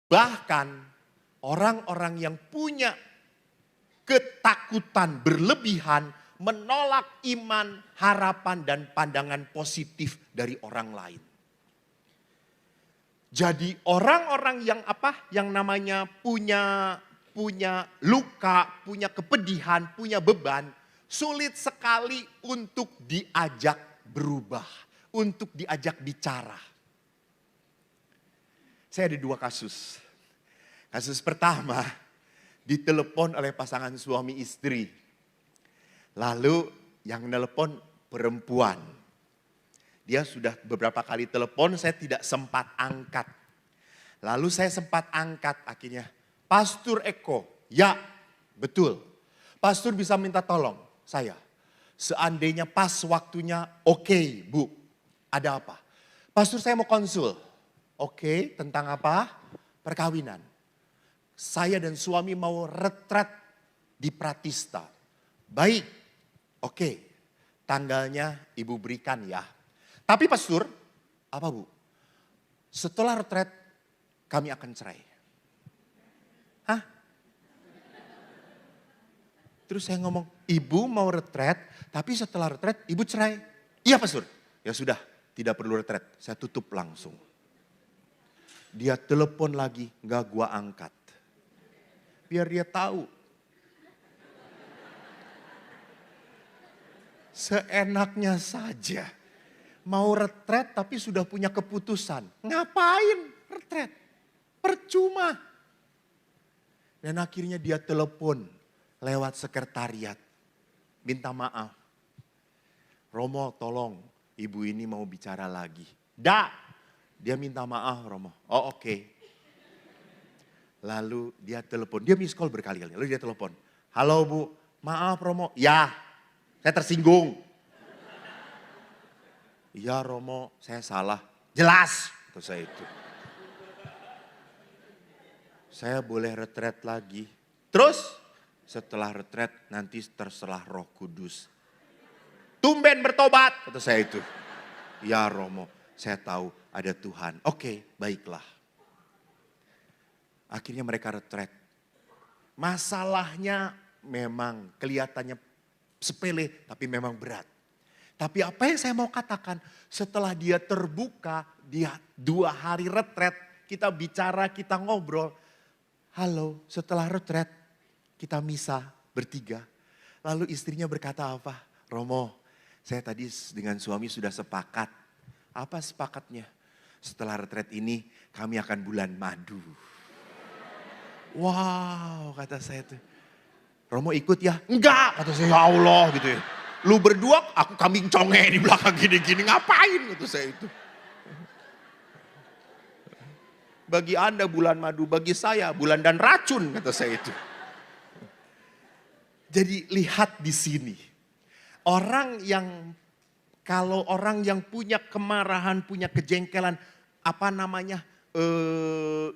Bahkan orang-orang yang punya ketakutan berlebihan menolak iman, harapan, dan pandangan positif dari orang lain. Jadi orang-orang yang yang namanya punya luka, punya kepedihan, punya beban, sulit sekali untuk diajak berubah, untuk diajak bicara. Saya ada 2 kasus. Kasus pertama, ditelepon oleh pasangan suami istri. Lalu yang nelpon perempuan. Dia sudah beberapa kali telepon, saya tidak sempat angkat. Lalu saya sempat angkat akhirnya. Pastor Eko, ya betul. Pastor bisa minta tolong saya. Seandainya pas waktunya, oke, Bu, ada apa? Pastor saya mau konsul. Oke, tentang apa? Perkawinan. Saya dan suami mau retret di Pratista. Baik, oke. Tanggalnya ibu berikan ya. Tapi pastor, apa Bu? Setelah retret kami akan cerai. Hah? Terus saya ngomong, ibu mau retret, tapi setelah retret ibu cerai. Iya pastor. Ya sudah, tidak perlu retret. Saya tutup langsung. Dia telepon lagi, gak gua angkat. Biar dia tahu. Seenaknya saja. Mau retret tapi sudah punya keputusan. Ngapain retret? Percuma. Dan akhirnya dia telepon lewat sekretariat. Minta maaf. Romo tolong ibu ini mau bicara lagi. Dia minta maaf Romo. Oh oke. Lalu dia telepon. Dia miss call berkali-kali. Lalu dia telepon. Halo Bu, maaf Romo. Ya, saya tersinggung. Iya Romo, saya salah. Jelas. Itu saya itu. Saya boleh retret lagi. Terus setelah retret nanti terserah Roh Kudus. Tumben bertobat. Kata saya itu. Ya Romo, saya tahu ada Tuhan. Oke, baiklah. Akhirnya mereka retret. Masalahnya memang kelihatannya sepele tapi memang berat. Tapi apa yang saya mau katakan, setelah dia terbuka, dia 2 hari retret, kita bicara, kita ngobrol. Halo, setelah retret kita misa bertiga. Lalu istrinya berkata apa? Romo, saya tadi dengan suami sudah sepakat. Apa sepakatnya? Setelah retret ini kami akan bulan madu. Wow, kata saya tuh. Romo ikut ya? Enggak, kata saya, ya Allah gitu ya. Lu berdua, aku kambing conge di belakang gini-gini, ngapain kata saya itu. Bagi Anda bulan madu, bagi saya bulan dan racun kata saya itu. Jadi lihat di sini. Kalau orang yang punya kemarahan, punya kejengkelan,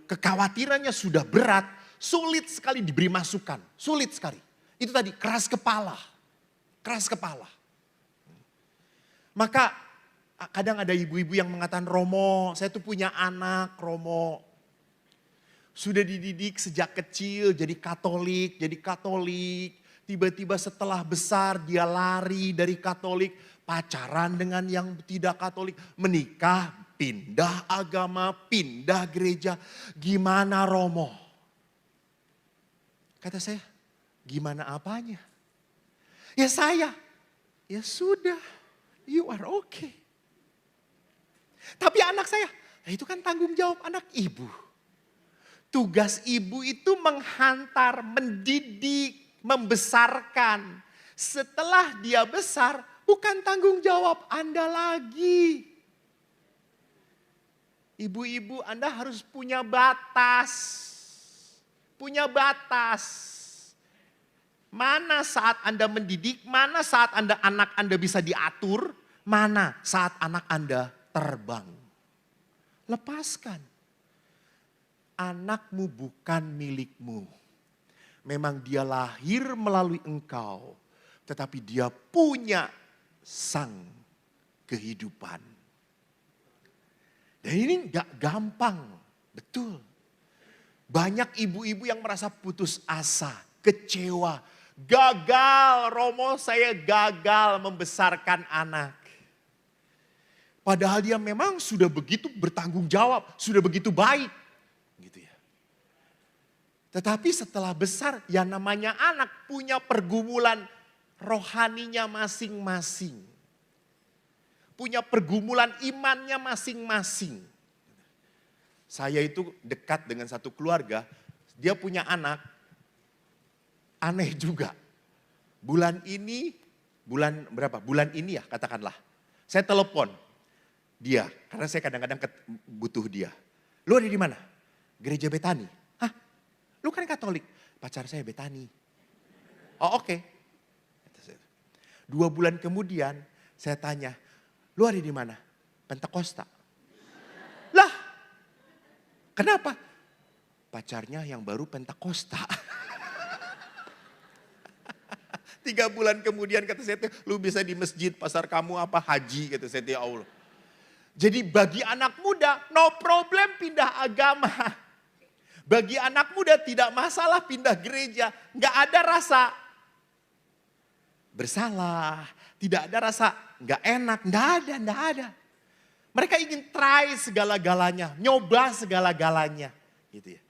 kekhawatirannya sudah berat, sulit sekali diberi masukan, sulit sekali. Itu tadi keras kepala. Maka kadang ada ibu-ibu yang mengatakan, Romo, saya tuh punya anak, Romo. Sudah dididik sejak kecil jadi Katolik. Tiba-tiba setelah besar dia lari dari Katolik, pacaran dengan yang tidak Katolik, menikah, pindah agama, pindah gereja. Gimana Romo? Kata saya, gimana apanya? Ya saya, ya sudah, you are okay. Tapi anak saya, itu kan tanggung jawab anak ibu. Tugas ibu itu menghantar, mendidik, membesarkan. Setelah dia besar, bukan tanggung jawab Anda lagi. Ibu-ibu Anda harus punya batas. Mana saat Anda mendidik, mana saat anak Anda bisa diatur, mana saat anak Anda terbang. Lepaskan. Anakmu bukan milikmu. Memang dia lahir melalui engkau, tetapi dia punya sang kehidupan. Dan ini gak gampang, betul. Banyak ibu-ibu yang merasa putus asa, kecewa, gagal. Romo, saya gagal membesarkan anak. Padahal dia memang sudah begitu bertanggung jawab, sudah begitu baik. Gitu ya. Tetapi setelah besar, yang namanya anak punya pergumulan rohaninya masing-masing. Punya pergumulan imannya masing-masing. Saya itu dekat dengan satu keluarga, dia punya anak, aneh juga. Bulan ini, bulan berapa? Bulan ini ya katakanlah. Saya telepon dia, karena saya kadang-kadang butuh dia. Lu ada di mana? Gereja Betani. Hah? Lu kan Katolik. Pacar saya Betani. Oh oke. 2 bulan kemudian saya tanya, lu ada di mana? Pentakosta. Lah, kenapa? Pacarnya yang baru Pentakosta. 3 bulan kemudian kata saya, lu bisa di masjid, pasar kamu apa, haji, kata saya, ya Allah. Jadi bagi anak muda, no problem pindah agama. Bagi anak muda tidak masalah pindah gereja. Nggak ada rasa bersalah, tidak ada rasa nggak enak, nggak ada. Mereka ingin try segala-galanya, nyoba segala-galanya, gitu ya.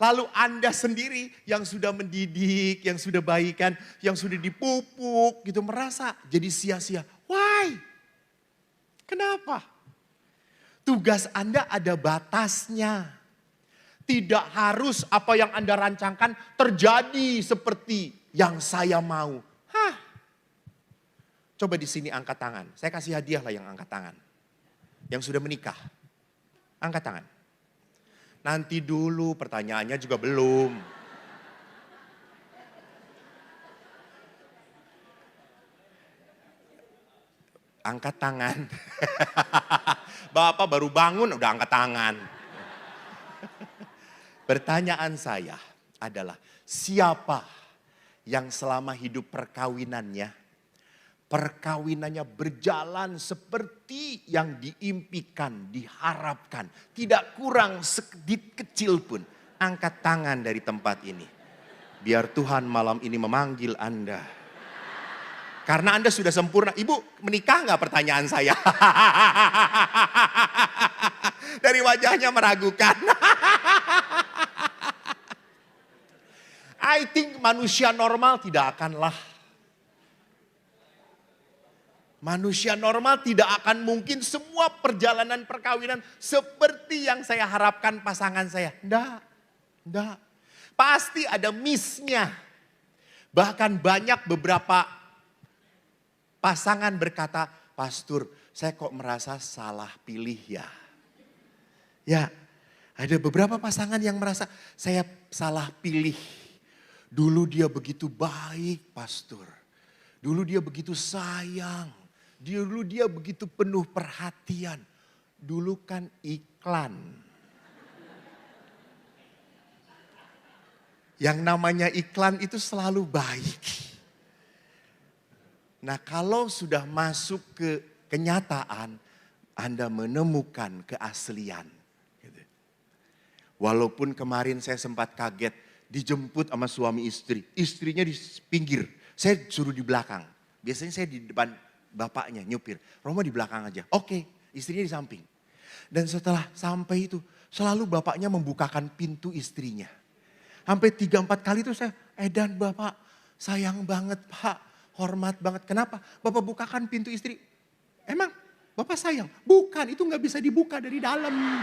Lalu Anda sendiri yang sudah mendidik, yang sudah baikan, yang sudah dipupuk, gitu merasa jadi sia-sia. Why? Kenapa? Tugas Anda ada batasnya. Tidak harus apa yang Anda rancangkan terjadi seperti yang saya mau. Hah? Coba di sini angkat tangan. Saya kasih hadiah lah yang angkat tangan. Yang sudah menikah. Angkat tangan. Nanti dulu, pertanyaannya juga belum. Angkat tangan. Bapak baru bangun udah angkat tangan. Pertanyaan saya adalah, siapa yang selama hidup perkawinannya berjalan seperti yang diimpikan, diharapkan. Tidak kurang sedikit kecil pun. Angkat tangan dari tempat ini. Biar Tuhan malam ini memanggil Anda. Karena Anda sudah sempurna. Ibu menikah nggak, pertanyaan saya? Dari wajahnya meragukan. I think manusia normal tidak akanlah. Manusia normal tidak akan mungkin semua perjalanan perkawinan seperti yang saya harapkan pasangan saya. Enggak. Pasti ada miss-nya. Bahkan banyak beberapa pasangan berkata, Pastor, saya kok merasa salah pilih ya. Ya, ada beberapa pasangan yang merasa saya salah pilih. Dulu dia begitu baik, Pastor. Dulu dia begitu sayang. Dulu dia begitu penuh perhatian. Dulu kan iklan. Yang namanya iklan itu selalu baik. Nah, kalau sudah masuk ke kenyataan, Anda menemukan keaslian. Walaupun kemarin saya sempat kaget, dijemput sama suami istri. Istrinya di pinggir, saya suruh di belakang. Biasanya saya di depan bapaknya nyupir. Romo di belakang aja. Oke, istrinya di samping. Dan setelah sampai itu, selalu bapaknya membukakan pintu istrinya. Sampai 3-4 kali itu saya, Edan bapak, sayang banget pak, hormat banget. Kenapa? Bapak bukakan pintu istri. Emang bapak sayang? Bukan, itu gak bisa dibuka dari dalam.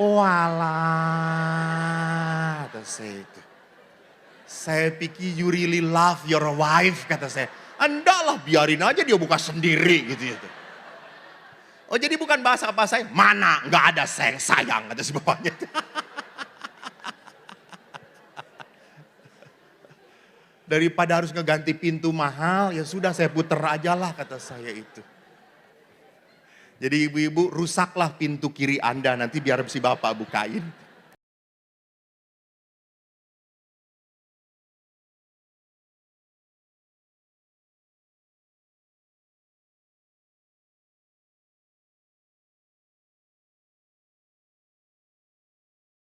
Oh alah, kata saya itu. Saya pikir you really love your wife, kata saya. Enggak lah, biarin aja dia buka sendiri gitu. Oh jadi bukan bahasa apa saya? Mana, nggak ada sayang, kata si bapaknya. Daripada harus ngeganti pintu mahal, ya sudah saya puter aja lah, kata saya itu. Jadi ibu-ibu rusaklah pintu kiri Anda, nanti biar si bapak bukain.